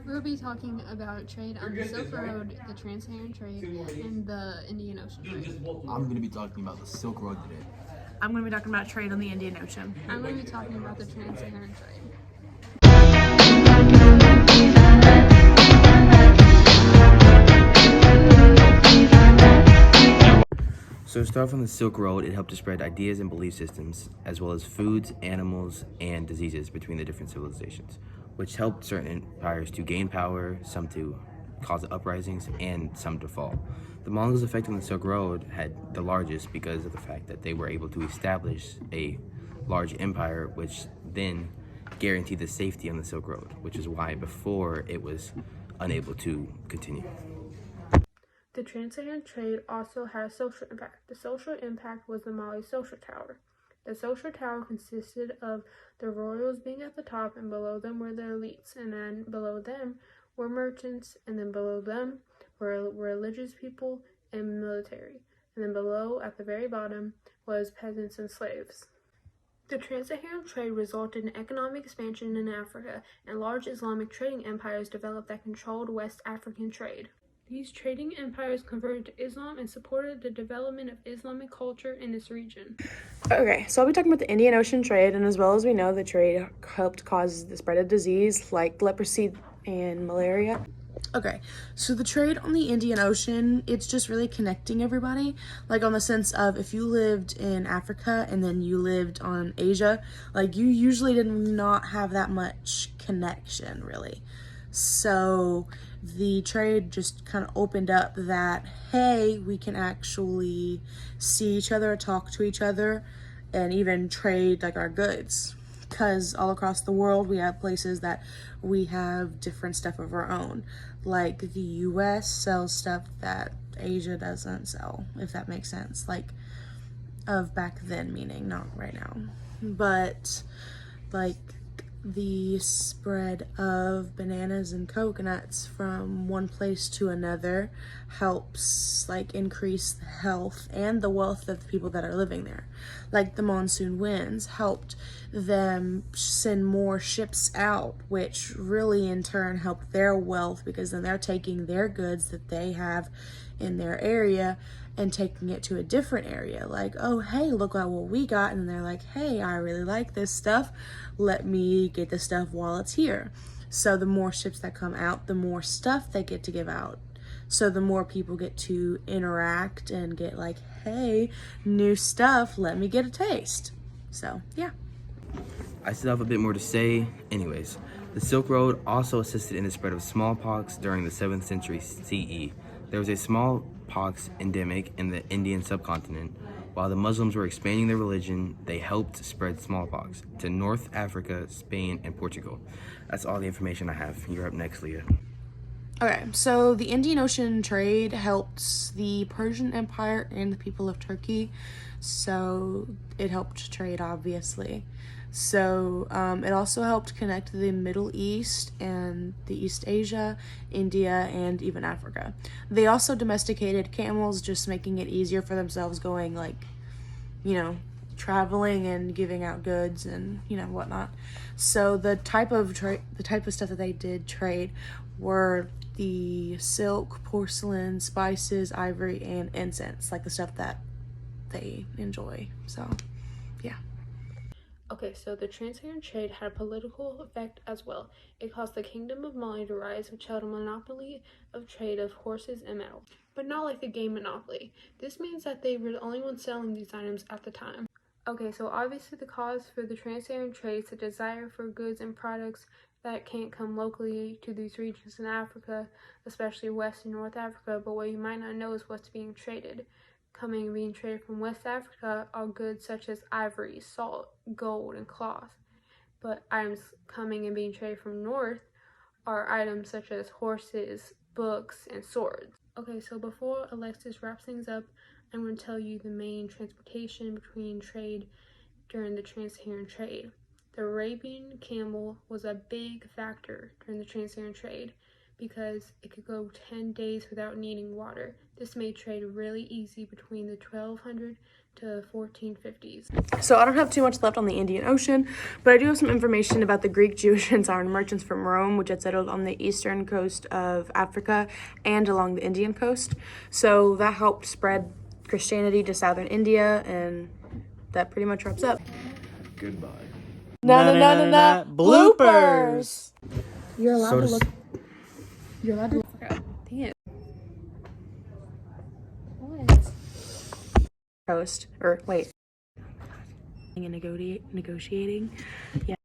We'll be talking about trade on the Silk Road, the Trans-Saharan trade, and the Indian Ocean trade. I'm going to be talking about the Silk Road today. I'm going to be talking about trade on the Indian Ocean. I'm going to be talking about the Trans-Saharan trade. So to start from the Silk Road, it helped to spread ideas and belief systems, as well as foods, animals, and diseases between the different civilizations, which helped certain empires to gain power, some to cause uprisings, and some to fall. The Mongols' effect on the Silk Road had the largest because of the fact that they were able to establish a large empire, which then guaranteed the safety on the Silk Road, which is why before it was unable to continue. The Trans-Saharan trade also had a social impact. The social impact was the Mali social tower. The social tower consisted of the royals being at the top, and below them were the elites, and then below them were merchants, and then below them were religious people and military, and then below, at the very bottom, was peasants and slaves. The Trans-Saharan trade resulted in economic expansion in Africa, and large Islamic trading empires developed that controlled West African trade. These trading empires converted to Islam and supported the development of Islamic culture in this region. Okay, so I'll be talking about the Indian Ocean trade, and as well as we know, the trade helped cause the spread of disease like leprosy and malaria. Okay, so the trade on the Indian Ocean, it's just really connecting everybody, like on the sense of if you lived in Africa and then you lived on Asia, like you usually did not have that much connection, really. So the trade just kind of opened up that, hey, we can actually see each other, talk to each other, and even trade like our goods. Because all across the world, we have places that we have different stuff of our own. Like the US sells stuff that Asia doesn't sell, if that makes sense. Like, of back then, meaning not right now. But, like, the spread of bananas and coconuts from one place to another helps like increase the health and the wealth of the people that are living there. Like the monsoon winds helped them send more ships out, which really in turn helped their wealth because then they're taking their goods that they have in their area and taking it to a different area. Like, oh, hey, look at what we got. And they're like, hey, I really like this stuff. Let me get this stuff while it's here. So the more ships that come out, the more stuff they get to give out. So the more people get to interact and get like, hey, new stuff, let me get a taste. So, yeah. I still have a bit more to say. Anyways, the Silk Road also assisted in the spread of smallpox during the 7th century CE. There was a smallpox endemic in the Indian subcontinent. While the Muslims were expanding their religion, they helped spread smallpox to North Africa, Spain, and Portugal. That's all the information I have. You're up next, Leah. Okay, so the Indian Ocean trade helped the Persian Empire and the people of Turkey. So it helped trade, obviously. So it also helped connect the Middle East and the East Asia, India, and even Africa. They also domesticated camels, just making it easier for themselves going like, traveling and giving out goods and, whatnot. So the type of stuff that they did trade were the silk, porcelain, spices, ivory, and incense, like the stuff that they enjoy. So, yeah. Okay, so the Trans-Saharan trade had a political effect as well. It caused the Kingdom of Mali to rise, which held a monopoly of trade of horses and metal. But not like the game Monopoly. This means that they were the only ones selling these items at the time. Okay, so obviously the cause for the Trans-Saharan trade is the desire for goods and products that can't come locally to these regions in Africa, especially West and North Africa, but what you might not know is what's being traded. Being traded from West Africa are goods such as ivory, salt, gold, and cloth. But items coming and being traded from North are items such as horses, books, and swords. Okay, so before Alexis wraps things up, I'm going to tell you the main transportation between trade during the Trans-Saharan trade. The Arabian camel was a big factor during the Trans-Saharan trade. because it could go 10 days without needing water. This made trade really easy between the 1200 to 1450s. So I don't have too much left on the Indian Ocean, but I do have some information about the Greek, Jewish, and Saharan merchants from Rome, which had settled on the eastern coast of Africa and along the Indian coast. So that helped spread Christianity to southern India, and that pretty much wraps up. Goodbye. Bloopers! You're allowed So to to look. You're allowed to look. Dang it. What? Coast. Or wait. Negotiating. Yeah.